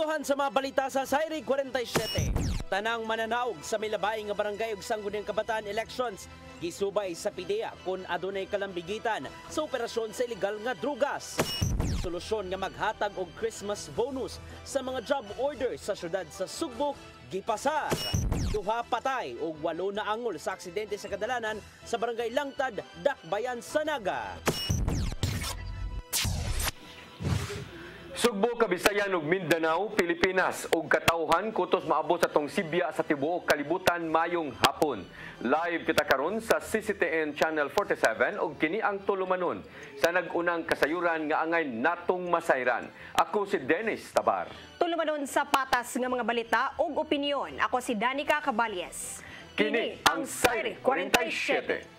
Isuhan sa mga balita sa Sayri 47. Tanang mananaog sa milabay nga barangay ug sangguniang kabataan elections gisubay sa PIDEA kung adunay kalambigitan sa operasyon sa ilegal nga drugas. Solusyon nga maghatag og Christmas bonus sa mga job order sa syudad sa Sugbo gipasar. Duha patay ug 8 na angol sa aksidente sa kadalanan sa barangay Langtad, Dakbayan, Sanaga. Sugbo, Kabisayan ug Mindanao, Pilipinas ug katawhan kutos maabot sa tong Sibya sa tibuok kalibutan mayong hapon. Live kita karon sa CCTN Channel 47 ug kini ang tulumanon sa nag-unang kasayuran nga angay natong masayran. Ako si Dennis Tabar. Tulumanon sa patas nga mga balita ug opinyon. Ako si Danica Caballes. Kini ang Sayri 47.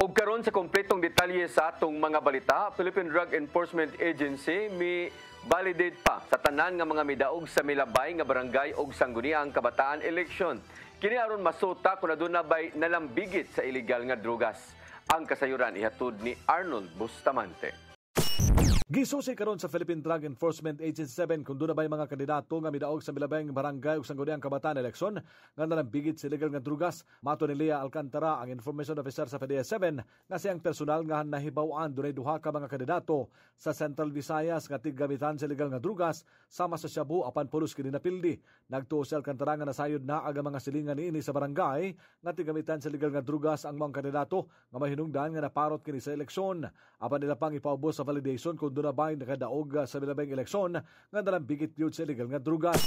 Og karon sa kompletong detalye sa atong mga balita, Philippine Drug Enforcement Agency mi validate pa sa tanan nga mga midaog sa milabay nga barangay og sangguniang kabataan election. Kini aron masuta kung aduna bay nalambigit sa illegal nga drugas. Ang kasayuran ihatod ni Arnold Bustamante. Gisusi karon sa Philippine Drug Enforcement Agency 7 kung doon na ba mga kandidato nga midaog sa milabay nga barangay ug sangguniang kabataan eleksyon nga nalambigit sa illegal nga drugas. Mato ni Lea Alcantara, ang information officer sa PDEA 7, nga siyang personal nga nahibaw-an dunay duha ka mga kandidato sa Central Visayas nga tigamitan sa illegal nga drugas sama sa Shabu apan pulos kini napildi. Nagtuo si Alcantara nga nasayod na aga mga silingan niini sa barangay nga tigamitan sa illegal nga drugas ang mga kandidato nga mahinungdan nga naparot kini sa eleksyon. Apan nila pang ipaubos sa validation kung doon na ba nakadaog sa milabay eleksyon nga nalambigit yun sa illegal nga drugas.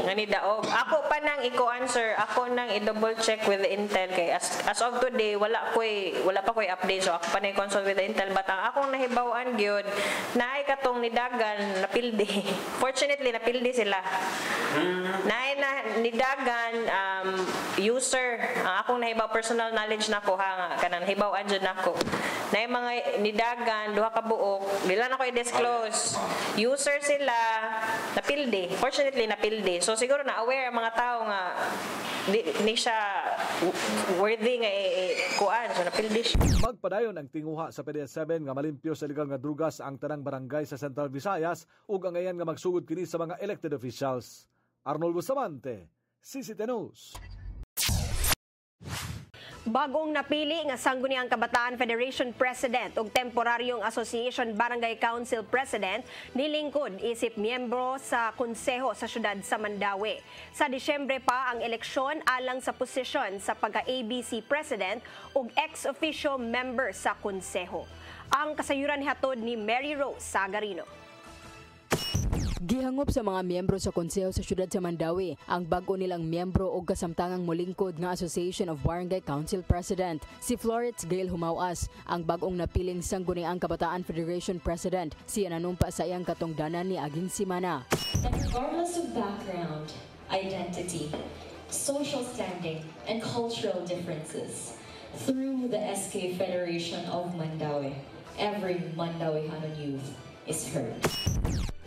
Nga ni daog. Ako pa nang i-answer, ako nang i-double check with the intel kay as of today wala pa koy update, so ako pa nang i-consult with the intel, but ang akong nahibaw-an gyud naay katong nidagan napildi. Fortunately napildi sila. Naay na nidagan user, ang akong nahibaw personal knowledge nako ha kanang nahibaw-an jud nako. Naay mga nidagan duha ka buok, dila na koy disclose. User sila napildi. Fortunately napildi. So siguro na aware ang mga tao nga di siya worthy nga kuan, so napildi siya. Magpadayon ang tinguha sa PDEA 7 nga malimpyo sa illegal nga drugas ang tanang barangay sa Central Visayas ug ang ayan nga magsugod kini sa mga elected officials. Arnold Bustamante, CCTN News. Bagong napili nga Sangguniang Kabataan Federation President ug temporaryong Association Barangay Council President nilingkod isip miyembro sa konseho sa syudad sa Mandaue. Sa Disyembre pa ang eleksyon alang sa posisyon sa pagka-ABC President ug ex-officio member sa konseho. Ang kasayuran hatod ni Mary Rose Sagarino. Gihangop sa mga miyembro sa konseho sa syudad sa Mandaue ang bago nilang miyembro o kasamtangang molingkod nga Association of Barangay Council President. Si Florence Gail Humawas, ang bagong napiling Sangguniang Kabataan Federation President. Siya nanumpa sa iyang katungdanan ni aging simana. And regardless of background, identity, social standing, and cultural differences, through the SK Federation of Mandaue, every Mandauehanon youth is heard.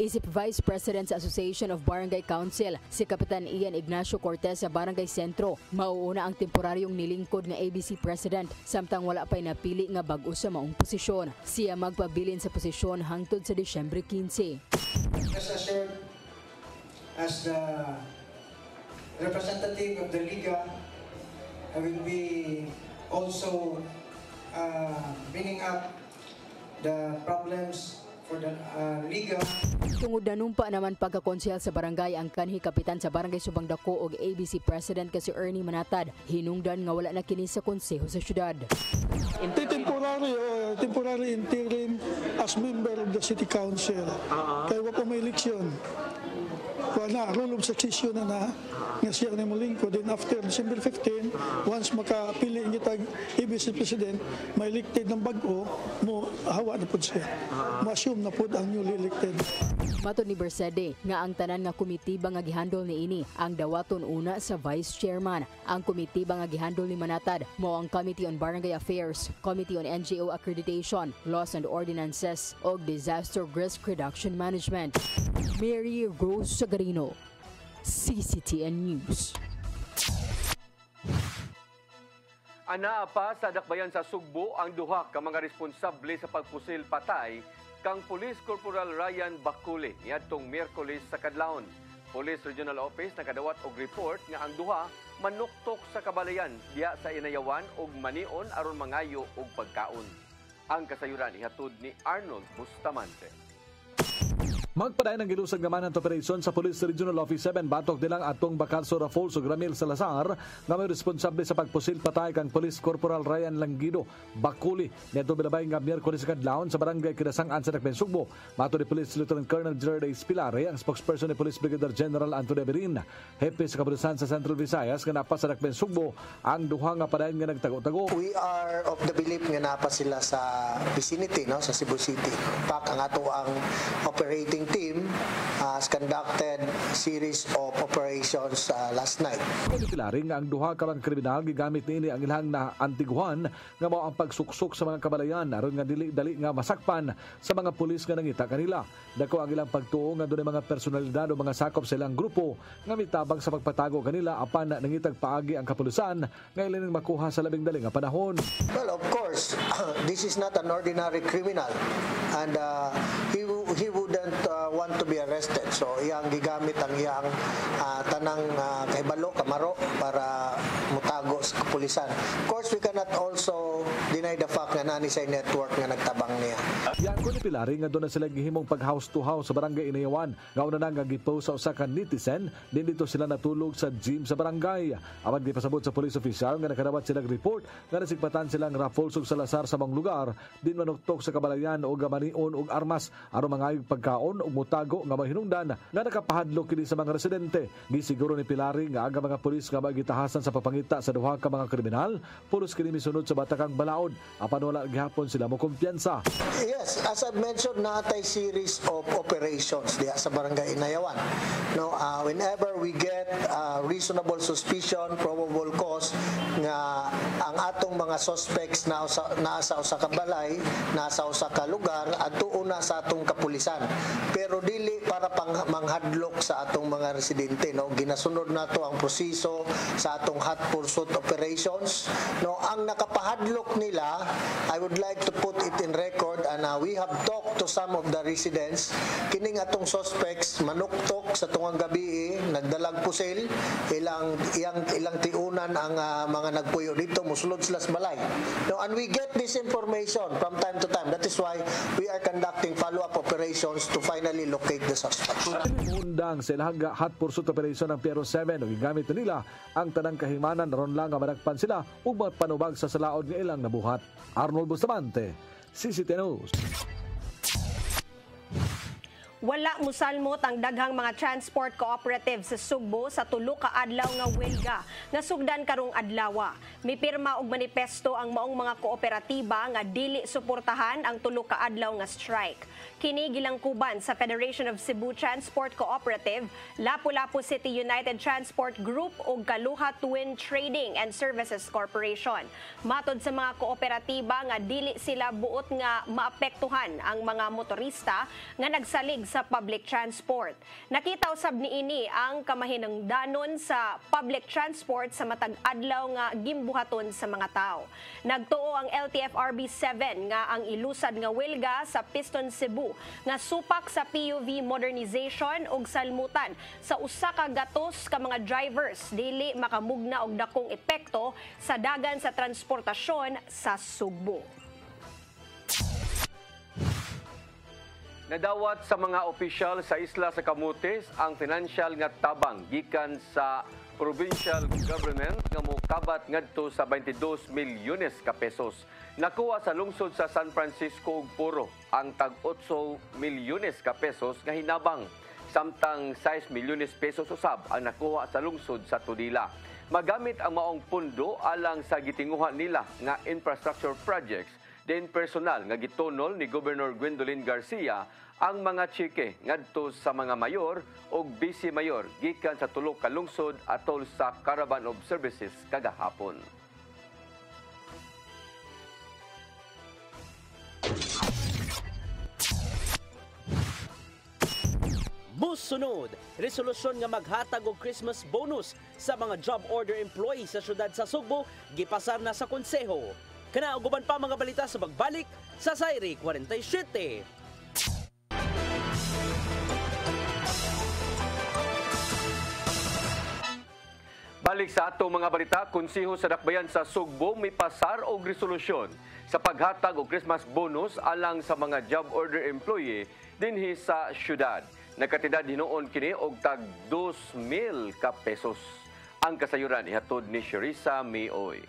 Isip Vice President sa Association of Barangay Council, si Kapitan Ian Ignacio Cortez sa Barangay Sentro, mauuna ang temporaryong nilingkod nga ABC President samtang wala pa'y napili nga bag-o sa maong posisyon. Siya magpabilin sa posisyon hangtod sa Disyembre 15. Rest assured, as the representative of the Liga, I will be also bringing up the problems for the Liga. Tungod nanumpa naman pagkakonsehal sa barangay ang kanhi kapitan sa Barangay Subang Dako og ABC President kasi Ernie Manatad, hinungdan nga wala na kini sa konseho sa syudad. Temporary interim as member of the City Council. Kaya wala pa may eleksyon. wala rule of succession na nga siya ni molingkod. Then after December 15, once makapili ang itag ABC President, may elected ng bago, mo hawa na po siya. Mo-assume na po ang newly elected. Matod ni Bersede nga ang tanan nga komitiba nga gihandle ni ini ang dawaton una sa Vice Chairman. Ang komitiba nga gihandle ni Manatad mao ang Committee on Barangay Affairs, Committee on NGO Accreditation, Laws and Ordinances ug Disaster Risk Reduction Management. Mary Rose Sagarino, CCTN News. Anaa pa sa dakbayan sa Sugbo ang duha ka mga responsable sa pagpusil patay kang Police Corporal Ryan Baculi niadtong Miyerkules sa Kadlawon. Police Regional Office nakadawat og report nga ang duha manuktok sa kabalayan diha sa Inayawan ug manion aron mangayo og pagkaon. Ang kasayuran ihatod ni Arnold Bustamante. Magpadayon ang gilusag naman ang operasyon sa Police Regional Office 7 batok nilang atong Bacalso Raffles ug Ramil Salazar nga may responsable sa pagpusil patay kang Police Corporal Ryan Langido Baculi nito bilabay nga Miyerkules kadlawon sa barangay Kidasangan sa Dakbayan Sugbo. Mato ni Police Lieutenant Colonel Gerard A. Spilare ang spokesperson ni Police Brigadier General Antonio Berin, hepe sa kapulisan sa Central Visayas nga napa sa Dakbayan Sugbo ang duha nga padayon nga nagtago-tago. We are of the belief nga napa sila sa vicinity, no, sa Cebu City. Pak ang ato ang operating team has conducted series of operations last night. Pilaring nga ang duha ka mga kriminal gigamit niini ang ilang na antiguhan nga mao ang pagsuksok sa mga kabalayan aron nga dili-dali nga masakpan sa mga pulis nga nangita kanila. Dako ang ilang pagtuo nga dunay mga personalidad o mga sakop sa ilang grupo nga mitabang sa pagpatago kanila apan nangitag paagi ang kapulisan nga ilang makuha sa labing dali nga panahon. Well, of course, this is not an ordinary criminal and he wouldn't want to be arrested. So iyang gigamit ang iyang tanang kahibalo, kamaro para mutago sa kapulisan. Of course, we cannot also deny the fact nga nani sa network nga nagtabang niya. Yang ko ni Pilari nga doon na sila gihimong pag-house to house sa barangay Inayawan. Nga una na nga gipost sa usa ka netizen, din dito sila natulog sa gym sa barangay. Apan gipasabot sa police official nga nakadawat silang report nga nasigpatan silang Raffles ug Salazar sa mga lugar, din manuktok sa kabalayan o gamanion og armas aron mangayog pagkaon ug mutago nga mahinungdan nga nakapahadlok kini sa mga residente. Gisiguro ni Pilari nga aga mga pulis nga magitahasan sa papangita sa duha ka mga kriminal, pulos kini misunod sa batakang balaod apan wala gihapon sila mo kumpiyansa. Yes, as I've mentioned, naatay series of operations diha sa barangay Inayawan. No, whenever we get reasonable suspicion, probable cause nga ang atong mga suspects na nasa usa ka balay, nasa usa ka lugar adto una sa atong kapulisan. Pero dili para manghadlok sa atong mga residente, no, ginasunod nato ang proseso sa atong hot pursuit operations. No, ang nakapahadlok nila, I would like to put it in record and we have talked to some of the residents. Kining atong suspects manuktok sa tungang gabi, nagdalag pusil, ilang tiunan ang mga nagpuyo dito, musulod sila sa balay. No, and we get this information from time to time. That is why we are conducting follow-up operations to finally locate the suspects. Undang sa ilang hot pursuit operation ng Piero 7 ug gigamit nila ang tanang kahimanan ron lang nga madagpan sila ug magpanubag sa salaod nga ilang nabuhat. Arnold Bustamante, CCTN News. Wala musalmot ang daghang mga transport cooperative sa Sugbo sa tulo ka adlaw nga welga nga sugdan karong adlaw. Mipirma og manifesto ang maong mga kooperatiba nga dili suportahan ang tulo ka adlaw nga strike. Kini gilangkuban sa Federation of Cebu Transport Cooperative, Lapu-Lapu City United Transport Group ug Kaluha Twin Trading and Services Corporation. Matod sa mga kooperatiba nga dili sila buot nga maapektuhan ang mga motorista nga nagsalig sa public transport. Nakita usab niini ang kamahinungdanon sa public transport sa matag adlaw nga gimbuhaton sa mga tao. Nagtuo ang LTFRB 7 nga ang ilusad nga welga sa Piston Cebu nga supak sa PUV modernization ug salmutan sa usa ka gatos ka mga drivers dili makamugna og dakong epekto sa dagan sa transportasyon sa Sugbo. Nadawat sa mga opisyal sa isla sa Camotes ang financial nga tabang gikan sa provincial government nga mokabat ngadto sa 22 milyones ka pesos. Nakuha sa lungsod sa San Francisco ug Puro ang tag 8 milyones ka pesos nga hinabang. samtang 6 milyones pesos usab ang nakuha sa lungsod sa Tudila. Magamit ang maong pundo alang sa gitinguhan nila nga infrastructure projects, din personal nga gitunol ni Governor Gwendolyn Garcia ang mga tsike ngadto sa mga mayor o vice mayor gikan sa tulo ka lungsod atol sa Caravan of Services kagahapon. Musunod, resolusyon nga maghatag og Christmas bonus sa mga job order employees sa syudad sa Sugbo gipasar na sa konseho. Kana og uban pa mga balita sa pagbalik sa Sayri 47. Balik sa atong mga balita, konseho sa Dakbayan sa Sugbo may pasar og resolusyon sa paghatag og Christmas bonus alang sa mga job order employee dinhi sa syudad. Nagkatidad hinuon kini og tag 2,000 ka pesos. Ang kasayuran ihatod ni Sherissa Mioy.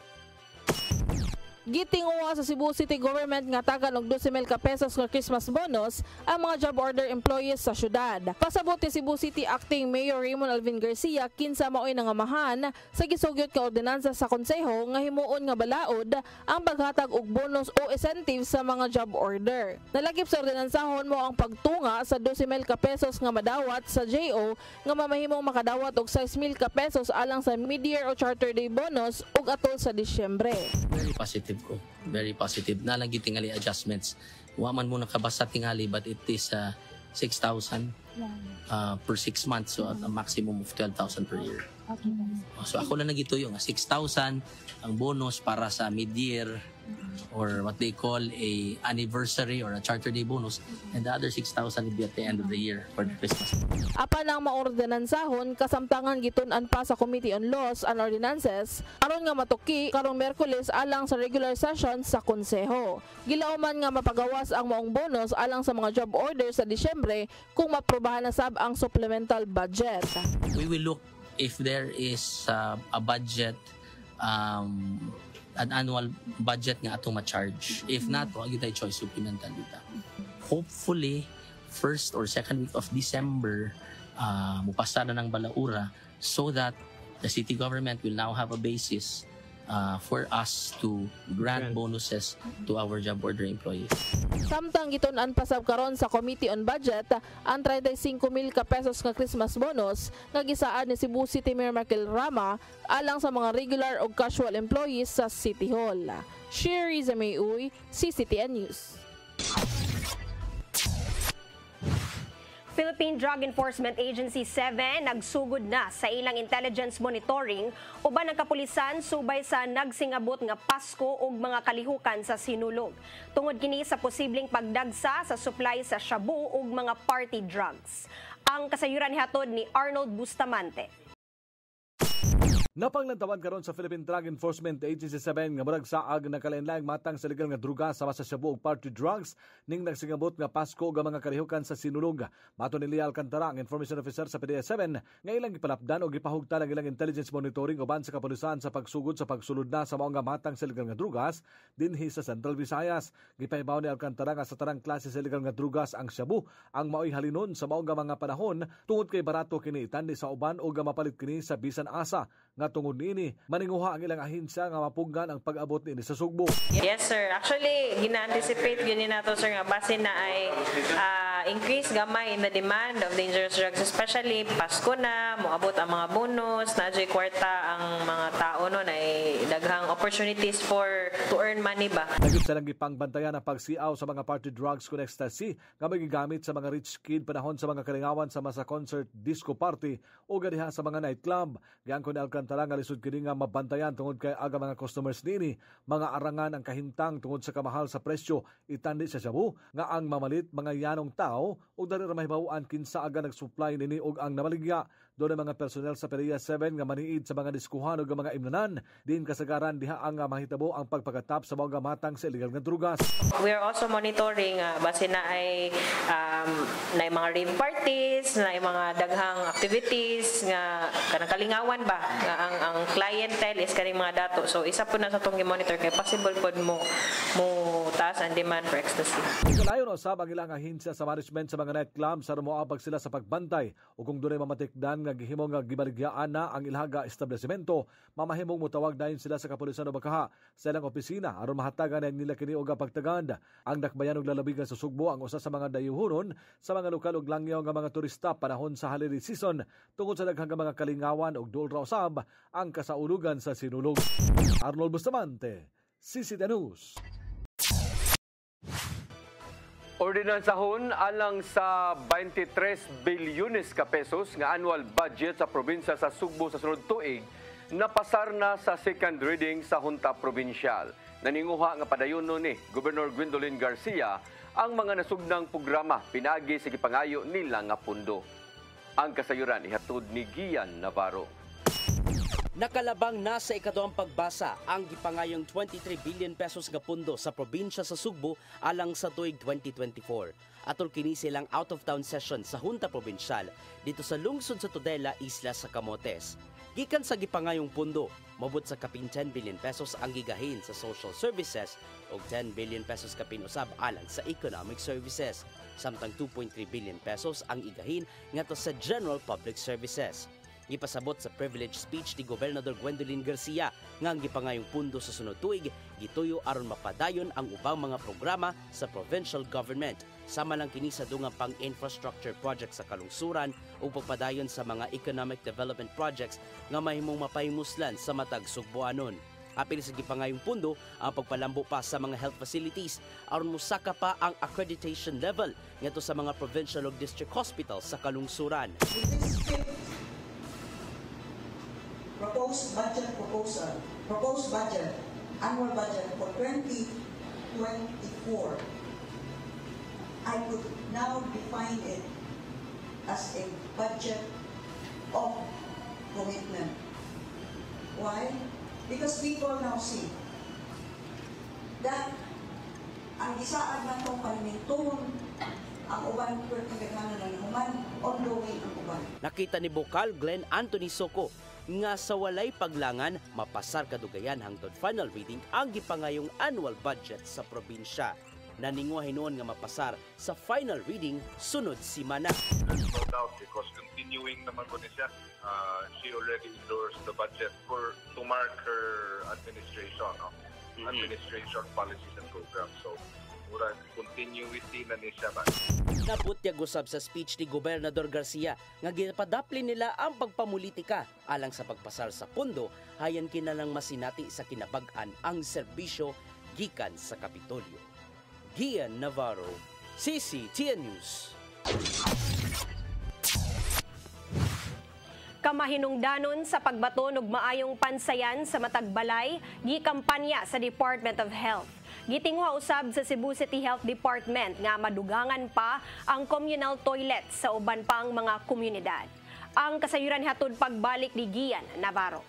Gitinguha sa Cebu City Government nga tagan og 12,000 ka pesos nga Christmas bonus ang mga job order employees sa syudad. Pasabot ni Cebu City Acting Mayor Raymond Alvin Garcia kinsa maoy nangamahan sa gisugyot ka ordinansa sa konseho nga himuon nga balaod ang paghatag og bonus o incentive sa mga job order. Nalagip sa ordinansahon mo ang pagtunga sa 12,000 ka pesos nga madawat sa JO nga mamahimong makadawat og 6,000 ka pesos alang sa mid-year o charter day bonus ug atol sa Disyembre. Very positive. Nalang tingali adjustments. Waman mo nakabasa tingali but it is 6,000 per 6 months. So at a maximum of 12,000 per year. Okay. So ako lang nagituyo nga 6,000 ang bonus para sa mid-year or what they call a anniversary or a charter day bonus, and the other 6,000 will be at the end of the year for the Christmas. Apan ang maordinansahon kasamtangan gitun-an pa sa Committee on Laws and Ordinances aron nga matuki karong Miyerkules alang sa regular session sa konseho. Gilauman nga mapagawas ang maong bonus alang sa mga job orders sa Disyembre kung maprobahan na sab ang supplemental budget. We will look if there is a budget, an annual budget nga atong ma-charge. If not, wag tayo choice supplemental dito. Hopefully, first or second week of December, mupasa na ng balaura so that the city government will now have a basis for us to grant bonuses to our job order employees. Samtang gitun-an pasab karon sa Committee on Budget ang 35,000 ka pesos nga Christmas bonus nga gisaad ni Cebu City Mayor Markel Rama alang sa mga regular o casual employees sa City Hall. Sherissa Mioy, CCTN News. Philippine Drug Enforcement Agency 7 nagsugod na sa ilang intelligence monitoring uban ang kapulisan subay sa nagsingabot nga Pasko ug mga kalihukan sa Sinulog. Tungod kini sa posibleng pagdagsa sa supply sa shabu ug mga party drugs. Ang kasayuran nihatod ni Arnold Bustamante. Napanglantawan karon sa Philippine Drug Enforcement Agency 7 nga murag saag nakalainlaing matang sa legal nga druga sama sa shabu ug party drugs ning nagsingabot nga Pasko ug mga kalihukan sa Sinulog. Mato ni Lia Alcantara, ang information officer sa PDEA-7, nga ilang gipalapdan o gipahugtan ang ilang intelligence monitoring uban sa kapulisan sa pagsugod sa pagsulod na sa maong nga matang sa legal nga drugas dinhi sa Central Visayas. Gipahibaw ni Alcantara nga sa tarang klase sa legal nga drugas ang shabu ang maoy halinon sa maong nga mga panahon tungod kay barato kini tandi sa uban o mapalit kini sa bisan asa. Nga tungod niini, maninguha ang ilang ahensya nga mapunggan ang pag-abot niini sa Sugbo. Yes, sir. Actually, gina-anticipate yun nato, sir, nga base na ay increase gamay in the demand of dangerous drugs, especially Pasko na, moabot ang mga bonus, na-adjoy kwarta ang mga tao no, na daghang opportunities to earn money ba. Nagit sa lang gipangbantayan ang pagsiaw sa mga party drugs kung ecstasy nga magigamit sa mga rich kid panahon sa mga kalingawan sa masa concert, disco party o gadiha sa mga nightclub. Gayang kun Alcantara nga lisod kini nga mabantayan tungod kay aga mga customers nini, mga arangan ang kahimtang tungod sa kamahal sa presyo itandi sa shabu nga ang mamalit mga yanong tao ug dali ra mahibaw-an kinsa aga nagsupply nini og ang namaligya Doon ang mga personel sa PDEA 7 nga maniid sa mga diskuhan o mga imnanan, din kasagaran diha ang mahitabo ang pagpakatap sa mga matang sa illegal nga drugas. We are also monitoring base na ay mga rave parties, na mga daghang activities nga kanang kalingawan ba nga ang clientele is kaning mga dato. So isa po na sa tong i-monitor kay possible pod mo taas ang demand for ecstasy. Ikalayon usab ang ilang ahinsya sa management sa mga nightclubs sa moabag sila sa pagbantay o kung dunay mamatikdan nga gihimo nga gibaligyaan na ang ilhaga establishmento, mamahimong mutawag dayon sila sa kapulisan o bakaha sa ilang opisina aron mahatagan nila kini og pagtaganda. Ang dakbayan og lalabigan sa Sugbo ang usa sa mga dayuhonon sa mga lokal ug langyaw nga mga turista panahon sa holiday season tungod sa daghang mga kalingawan ug dol ra usab ang kasaulugan sa sinulog. Arnold Bustamante, CCTV News. Ordinansahon alang sa 23 bilyones ka pesos nga annual budget sa probinsya sa Sugbo sa sunod tuig napasar na sa second reading sa Junta Provincial. Naninguha nga padayonon ni Gobernador Gwendolyn Garcia ang mga nasugnang programa pinagi sa gipangayo nila nga pundo. Ang kasayuran ihatod ni Gian Navarro. Nakalabang na sa ikaduhang pagbasa ang gipangayong 23 billion pesos nga pundo sa probinsya sa Sugbo alang sa tuig 2024. Atol kini silang out-of-town session sa Junta Provincial dito sa lungsod sa Tudela, Isla sa Camotes. Gikan sa gipangayong pundo, mabot sa kapin 10 billion pesos ang gigahin sa social services o 10 billion pesos kapin usab alang sa economic services. Samtang 2.3 billion pesos ang igahin ngadto sa general public services. Gipasabot sa privilege speech ni Gobernador Gwendolyn Garcia nga ang gipangayong pundo sa sunod tuig gituyo aron mapadayon ang ubang mga programa sa provincial government. Sama lang kini sa dungang pang-infrastructure project sa kalungsuran o pagpadayon sa mga economic development projects nga mahimong mapahimuslan sa matag Sugboanon. Apil sa gipangayong pundo ang pagpalambo pa sa mga health facilities aron musaka pa ang accreditation level ngadto sa mga provincial ug district hospitals sa kalungsuran. Proposed budget, annual budget for 2024, I could now define it as a budget of commitment. Why? Because people now see that ang isaan ng itong panimintuhon ang uban pertingganan ng human ongoing ang uban. Nakita ni Bokal Glenn Anthony Soco nga sa walay paglangan mapasar kadugayan hangtod final reading ang gipangayong annual budget sa probinsya. Naningwa hinuon nga mapasar sa final reading sunod simana. There's no doubt because continuing naman ko niya, she already endorsed the budget to mark her administration, administration policies and programs. So murag continuity na niya ba. Nabutyag usab sa speech ni Gobernador Garcia nga gipadapli nila ang pagpamulitika alang sa pagpasar sa pundo hayan kinalang masinati sa kinabag-an ang serbisyo gikan sa Kapitolyo. Gian Navarro, CCTV News. Kamahinungdanon sa pagbaton og maayong pansayan sa matag balay gikampanya sa Department of Health. Gitingwa usab sa Cebu City Health Department nga madugangan pa ang communal toilet sa uban pang mga komunidad. Ang kasayuran hatod pagbalik ni Gian Navarro.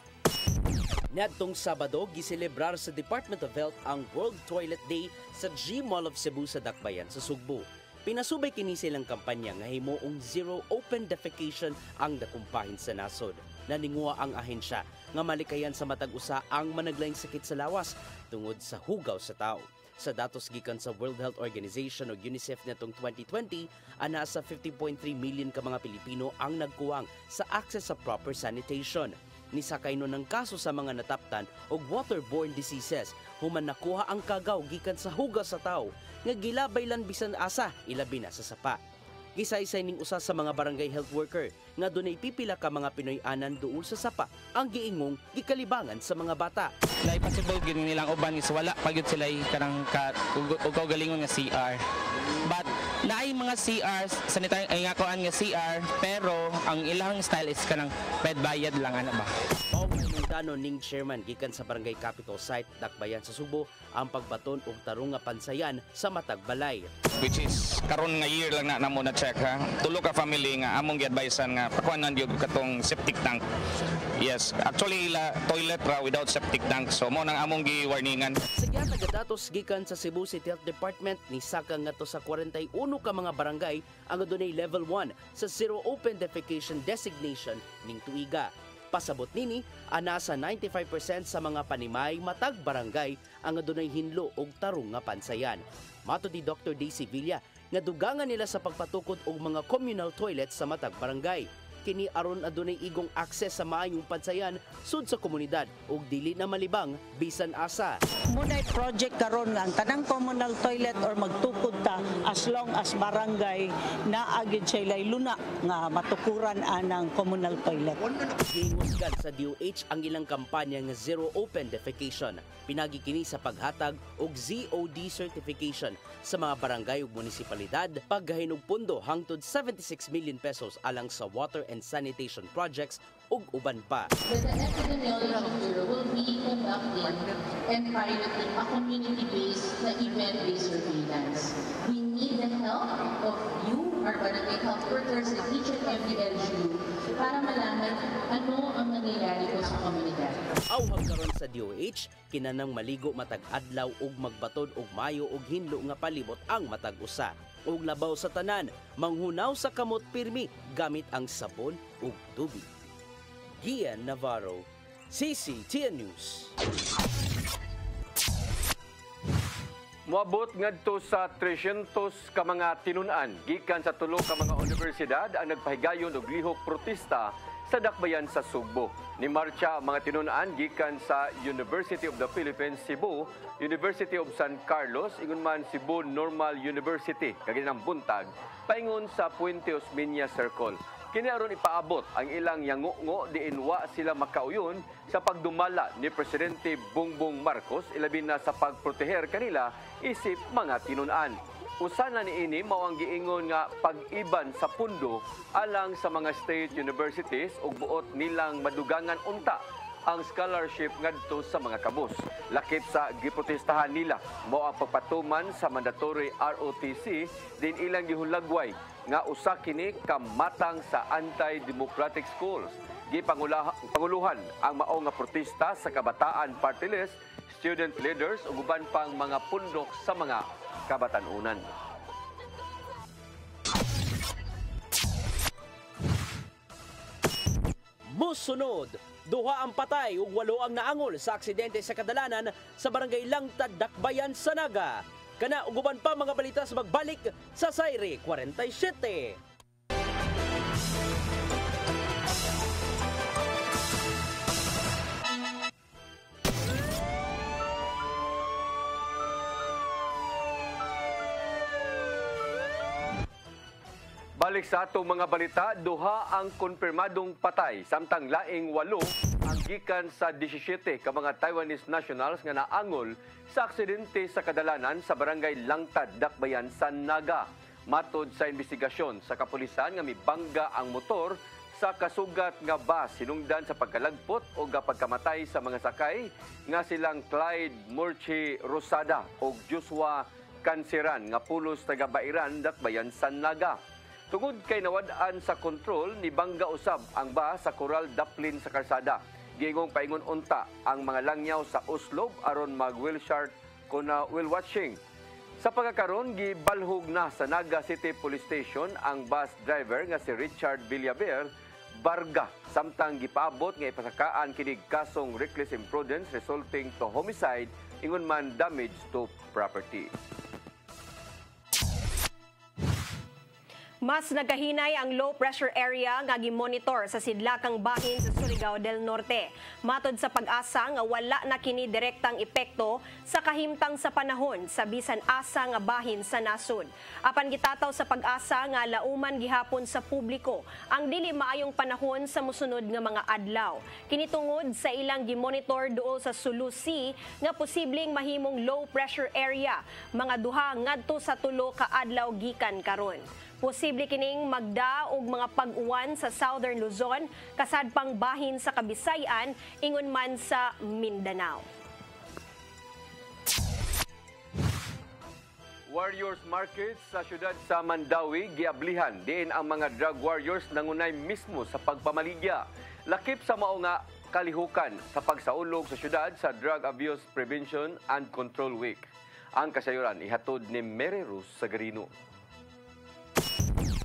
Niadtong Sabado, giselebrar sa Department of Health ang World Toilet Day sa G Mall of Cebu sa Dakbayan sa Sugbo. Pinasubay kini silang kampanya nga himuong zero open defecation ang dakumpahin sa nasod. Naningua ang ahensya nga malikayan sa matag usa ang managlaing sakit sa lawas tungod sa hugaw sa tao. Sa datos gikan sa World Health Organization o UNICEF netong 2020, ana sa 50.3 million ka mga Pilipino ang nagkuwang sa access sa proper sanitation. Nisakay no ng kaso sa mga nataptan og waterborne diseases human nakuha ang kagaw gikan sa hugaw sa tao nga gilabay lan bisan asa ilabi na sa sapa. Gisaysay ning usa sa mga barangay health worker nga dunay pipila ka mga Pinoy-anan duol sa sapa ang giingong gikalibangan sa mga bata. Dahil possible gini nilang uban is wala pagyud sila kanang kaugalingon nga CR. But naay mga CR sanitary ay ngakuan nga CR pero ang ilang style is kanang ped bayad lang ana ba. gipangutanon ning chairman gikan sa Barangay Capitol Site Dakbayan sa Subo ang pagbaton og tarong nga pansayan sa matag balay. Which is karon nga year lang na namo na check ha. Tulo ka family nga among gi-advisean nga pakuanan gyud katong septic tank. Yes, actually ila toilet ra without septic tank. So mo nang among gi-warningan. Sigya nagadatos gikan sa Cebu City Health Department ni saka ngadto sa 41 ka mga barangay ang adunay level 1 sa zero open defecation designation ning tuiga. Pasabot nini, ana sa 95% sa mga panimay matag barangay ang adunay hinlo og tarong nga pansayan. Mato di Dr. Daisy Villa nga dugangan nila sa pagpatukod og mga communal toilets sa matag barangay. Kini aron adunay igong akses sa maayong pansayan sud sa komunidad ug dili na malibang bisan asa. Munay project karon nga ang tanang communal toilet or magtukod ta as long as barangay na agid sila luna nga matukuran anang communal toilet. Gingusgan sa DOH ang ilang kampanya nga Zero Open Defecation. Pinagi kini sa paghatag og ZOD certification sa mga barangay ug munisipalidad, paggahinog pundo hangtod 76 million pesos alang sa water and sanitation projects ug uban pa. The Epidemiology Bureau will be conducting and piloting a community-based na event-based surveillance. We need the help of you, our barangay health workers in each and every LGU para malaman ano ang nangyayari po sa komunidad. Awhag karon sa DOH, kinanang maligo matag adlaw ug magbatod og mayo ug hinlo nga palibot ang matag usa. Ug labaw sa tanan, manghunaw sa kamot pirmi gamit ang sabon ug tubig. Gian Navarro, CCTN News. Moabot ngadto sa 300 ka mga tinun-an gikan sa tulo ka mga universidad ang nagpahigayon og lihok protesta sa dakbayan sa Sugbo. Ni marcha ang mga tinun-an gikan sa University of the Philippines Cebu, University of San Carlos, ingon man Cebu Normal University, kaginang buntag, paingon sa Puente Osmeña Circle. Kini aron ipaabot ang ilang yango-ngo diin wa sila makauyon sa pagdumala ni Presidente Bongbong Marcos ilabi na sa pagproteher kanila isip mga tinun-an. Usana niini mao ang giingon nga pag-iban sa pundo alang sa mga state universities ug buot nilang madugangan unta ang scholarship ngadto sa mga kabus. Lakip sa giprotestahan nila mao ang pagpatuman sa mandatory ROTC din ilang gihulagway nga usa kini kamatang sa anti-democratic schools. Gipanguluhan ang mao nga protesta sa Kabataan Party List, student leaders ug uban pang mga pundok sa mga kabatanunan. Musunod, duha ang patay ug 8 ang naangol sa aksidente sa kadalanan sa barangay Langtad, Dakbayan sa Naga. Kana ug uban pa mga balita sa magbalik sa Sayre 47. Balik sa atong mga balita, duha ang konfirmadong patay, samtang laing 8 ang gikan sa 17 ka mga Taiwanese nationals nga naangol sa aksidente sa kadalanan sa barangay Langtad, Dakbayan sa Naga. Matod sa investigasyon sa kapulisan nga mibangga ang motor sa kasugat nga bus hinungdan sa pagkalagpot o pagkamatay sa mga sakay nga silang Clyde Murchi Rosada o Joshua Kansiran nga pulos taga Bairan, Dakbayan sa Naga. Tungod kay nawad-an sa kontrol ni bangga usab ang bus sa Coral Daplin sa kalsada. Gingong paingon unta ang mga langyaw sa uslob aron mag-wheelchart kuna wheel watching. Sa pagkakaroon, gibalhog na sa Naga City Police Station ang bus driver nga si Richard Villaver Barga. Samtang gipaabot nga ipasakaan kinig kasong reckless imprudence resulting to homicide, ingon man damage to property. Mas nagkahinay ang low pressure area nga gimonitor sa sidlakang bahin sa Surigao del Norte. Matod sa pag-asa nga wala na kini direktang epekto sa kahimtang sa panahon sa bisan asa nga bahin sa nasud. Apan gitataw sa pag-asa nga lauman gihapon sa publiko ang dili maayong panahon sa mosunod nga mga adlaw. Kini tungod sa ilang gimonitor duol sa Sulu Sea nga posibleng mahimong low pressure area mga 2 ngadto sa 3 ka adlaw gikan karon. Posible kining magda og mga pag-uwan sa Southern Luzon, kasad pang bahin sa Kabisayan, ingon man sa Mindanao. Warriors Market sa syudad sa Mandawi giablihan diin ang mga drug warriors nangunay mismo sa pagpamaligya. Lakip sa mao nga kalihukan sa pagsaulog sa syudad sa Drug Abuse Prevention and Control Week. Ang kasayuran ihatod ni Mary Rose Sagarino.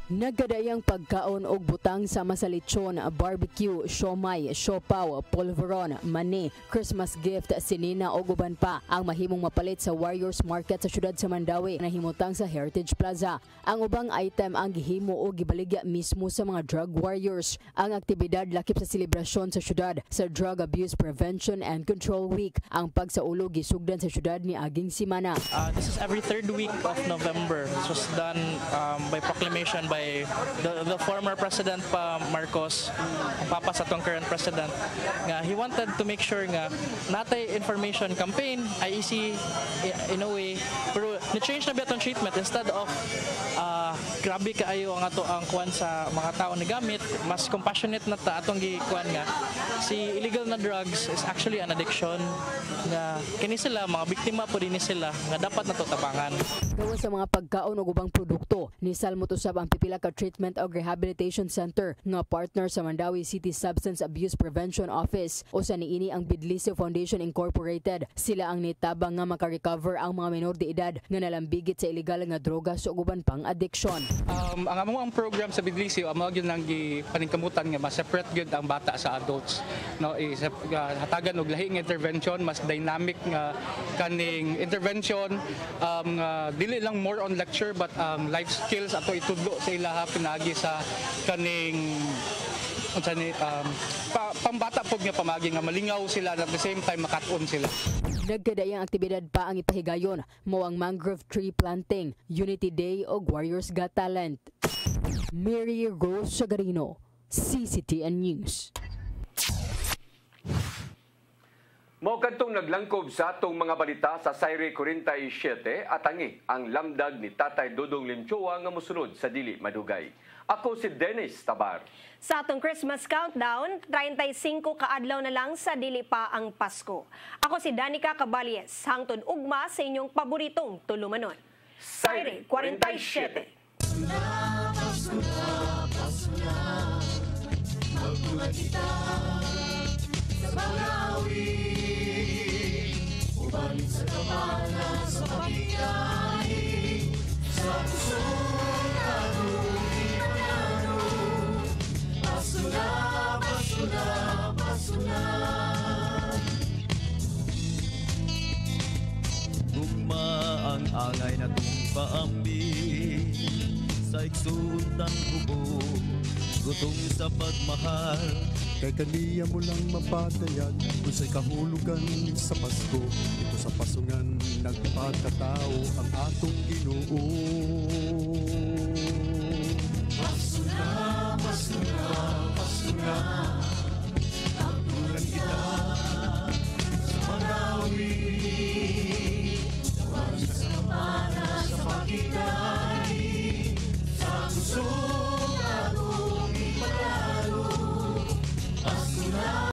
Nagkadayang pagkaon og butang sama sa lechon, barbecue, siomay, siopaw, polvoron, mani, Christmas gift, sinina o uban pa ang mahimong mapalit sa Warriors Market sa syudad sa Mandawi na himutang sa Heritage Plaza. Ang ubang item ang gihimo o gibaligya mismo sa mga drug warriors. Ang aktibidad lakip sa selebrasyon sa syudad sa Drug Abuse Prevention and Control Week. Ang pagsaulog gisugdan sa syudad ni aging simana. This is every third week of November. This was done by proclamation by the former President pa Marcos, ang papa sa atong current President, nga he wanted to make sure nga natay information campaign, IEC in a way, pero ni-change na ba itong treatment instead of grabe kaayo ang ato ang kuan sa mga tao na gamit, mas compassionate na ta atong gikuan nga si illegal na drugs is actually an addiction nga kini sila mga biktima po din sila nga dapat nato tabangan. Gawa sa mga pagkaon ug ubang produkto, ni Salmo Tusab ang pipila ka treatment o rehabilitation center nga partner sa Mandawi City Substance Abuse Prevention Office o sa niini ang Bidlisio Foundation Incorporated. Sila ang nitabang nga makarecover ang mga menor de edad nga nalambigit sa illegal nga droga o uban pang addiction. Ang among program sa Bidlisio amo gyud nang gipaningkamutan nga ma-separate gyud ang bata sa adults. No, hatagan og lahi nga intervention, mas dynamic nga kaning intervention, dili lang more on lecture but life skills ato itudlo sa ilaha pinagi sa kaning pambata pog nga pamagi nga malingaw sila at the same time makat-on sila. Nagkadayang aktibidad pa ang ipahigayon, mo ang mangrove tree planting, Unity Day o Warriors Got Talent. Mary Rose Sagarino, CCTN News. Mao kadtong naglangkob sa atong mga balita sa Sayre 47 atangi ang lamdag ni Tatay Dudong Limchua nga mosunod sa dili madugay. Ako si Dennis Tabar. Sa atong Christmas countdown, 35 kaadlaw na lang sa dili pa ang Pasko. Ako si Danica Caballes, hangtod ugma sa inyong paboritong tulumanon. Sayre 47. Magbuhat kita sa Malawi, uban sa kamana sa pagkikahi, sa puso na dumimanano, basuna, basuna, basuna. Gugma ang angay na tumpaambi sa iksutan bubo, gutong sa pagmahal, kay kaniya mo lang mapatayag kung sa'y kahulugan sa Pasko. Ito sa pasungan nagpagkatao ang atong Ginoo. Basuna, basuna, basuna, ang tulan kita.